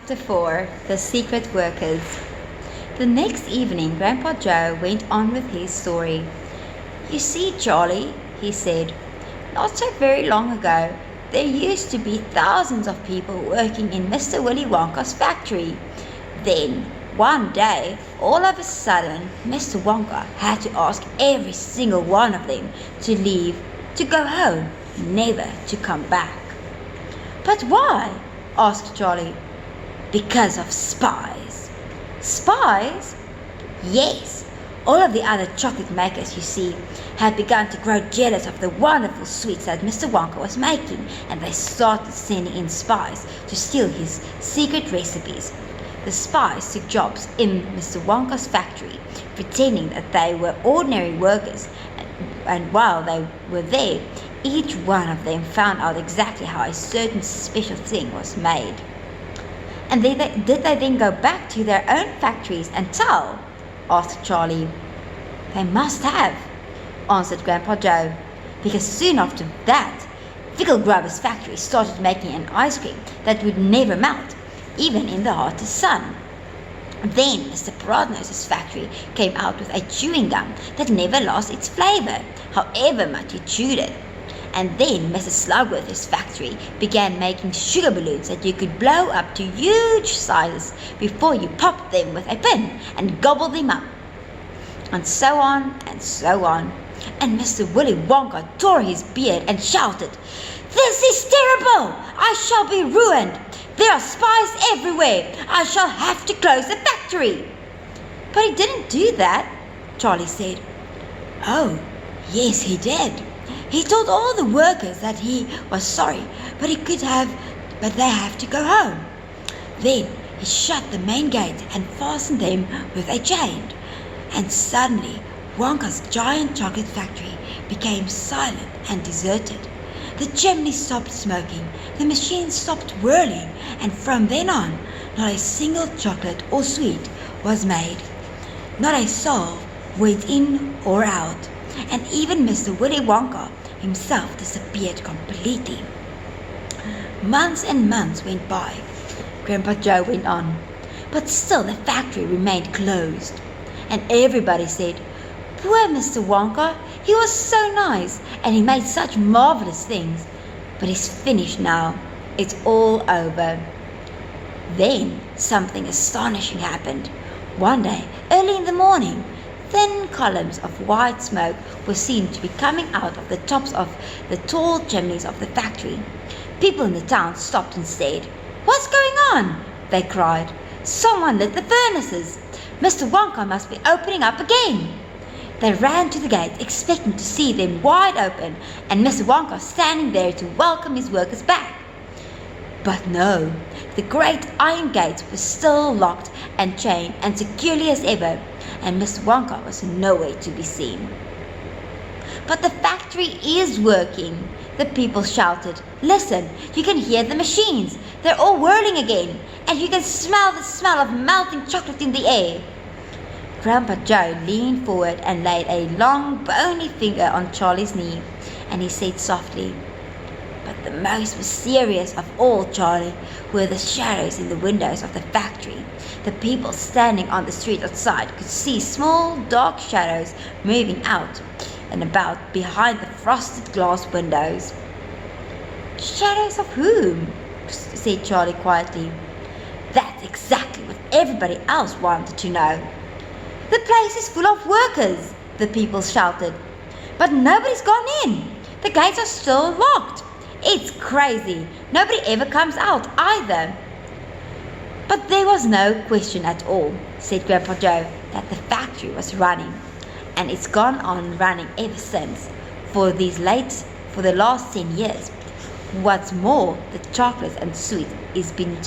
Chapter 4 The Secret Workers. The next evening, Grandpa Joe went on with his story. "You see, Charlie," he said, "not so very long ago, there used to be thousands of people working in Mr. Willy Wonka's factory. Then, one day, all of a sudden, Mr. Wonka had to ask every single one of them to leave, to go home, never to come back." "But why?" asked Charlie. "Because of spies." "Spies?" "Yes. All of the other chocolate makers, you see, had begun to grow jealous of the wonderful sweets that Mr. Wonka was making, and they started sending in spies to steal his secret recipes. The spies took jobs in Mr. Wonka's factory, pretending that they were ordinary workers, and while they were there, each one of them found out exactly how a certain special thing was made." "And did they then go back to their own factories and tell?" asked Charlie. "They must have," answered Grandpa Joe, "because soon after that, Pickle Grubber's factory started making an ice cream that would never melt, even in the hottest sun. Then Mr. Prodnose's factory came out with a chewing gum that never lost its flavor, however much you chewed it. And then Mrs. Slugworth's factory began making sugar balloons that you could blow up to huge sizes before you popped them with a pin and gobbled them up. And so on and so on. And Mr. Willy Wonka tore his beard and shouted, 'This is terrible! I shall be ruined! There are spies everywhere! I shall have to close the factory!' "But he didn't do that," Charlie said. "Oh, yes, he did. He told all the workers that he was sorry, but they have to go home. Then he shut the main gate and fastened them with a chain. And suddenly Wonka's giant chocolate factory became silent and deserted. The chimney stopped smoking, the machines stopped whirling, and from then on, not a single chocolate or sweet was made. Not a soul went in or out, and even Mr. Willy Wonka himself disappeared completely. Months and months went by," Grandpa Joe went on, "but still the factory remained closed. And everybody said, 'Poor Mr. Wonka, he was so nice, and he made such marvelous things. But he's finished now. It's all over.' Then something astonishing happened. One day, early in the morning, thin columns of white smoke were seen to be coming out of the tops of the tall chimneys of the factory. People in the town stopped and stared. 'What's going on?' they cried. 'Someone lit the furnaces. Mr. Wonka must be opening up again.' They ran to the gate, expecting to see them wide open and Mr. Wonka standing there to welcome his workers back. But no, the great iron gates were still locked and chained and securely as ever, and Mr. Wonka was nowhere to be seen. 'But the factory is working,' the people shouted. 'Listen, you can hear the machines. They're all whirling again, and you can smell the smell of melting chocolate in the air.' Grandpa Joe leaned forward and laid a long, bony finger on Charlie's knee, and he said softly, 'But the most mysterious of all, Charlie, were the shadows in the windows of the factory. The people standing on the street outside could see small, dark shadows moving out and about behind the frosted glass windows.' 'Shadows of whom?' said Charlie quietly. That's exactly what everybody else wanted to know. 'The place is full of workers,' the people shouted. 'But nobody's gone in. The gates are still locked. It's crazy. Nobody ever comes out either.' But there was no question at all, said Grandpa Joe, that the factory was running, and it's gone on running ever since, for the last 10 years. What's more, the chocolate and sweet is been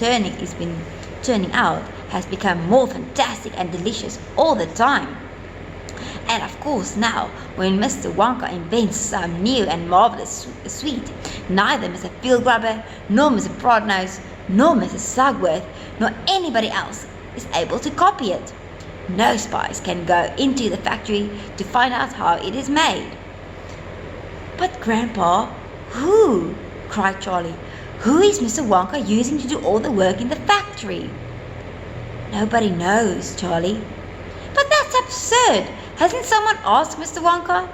turning out has become more fantastic and delicious all the time. And of course now, when Mr. Wonka invents some new and marvelous sweet, neither Mr. Grubber, nor Mr. Prodnose, nor Mrs. Slugworth, nor anybody else is able to copy it. No spies can go into the factory to find out how it is made." "But Grandpa, who?" cried Charlie. Who is Mr. Wonka using to do all the work in the factory? Nobody knows, Charlie. But that's absurd. Hasn't someone asked Mr. Wonka?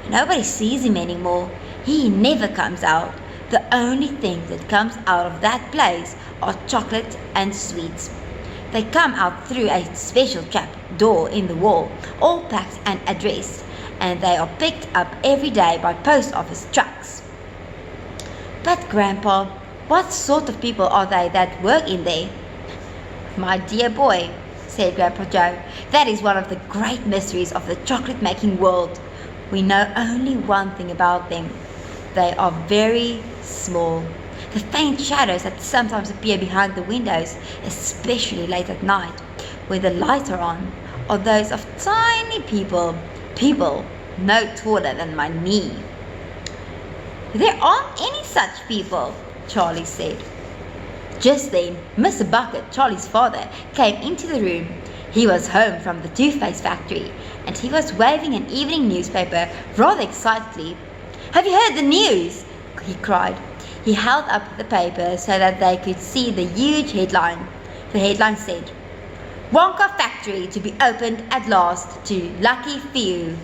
Nobody sees him anymore. He never comes out. The only thing that comes out of that place are chocolate and sweets. They come out through a special trap door in the wall, all packed and addressed, and they are picked up every day by post office trucks. But Grandpa, what sort of people are they that work in there? My dear boy, said Grandpa Joe, that is one of the great mysteries of the chocolate-making world. We know only one thing about them. They are very small. The faint shadows that sometimes appear behind the windows, especially late at night, when the lights are on, are those of tiny people no taller than my knee. There aren't any such people, Charlie said. Just then, Mr. Bucket, Charlie's father, came into the room. He was home from the toothpaste factory, and he was waving an evening newspaper rather excitedly. Have you heard the news? He cried. He held up the paper so that they could see the huge headline. The headline said, Wonka Factory to be opened at last to lucky few.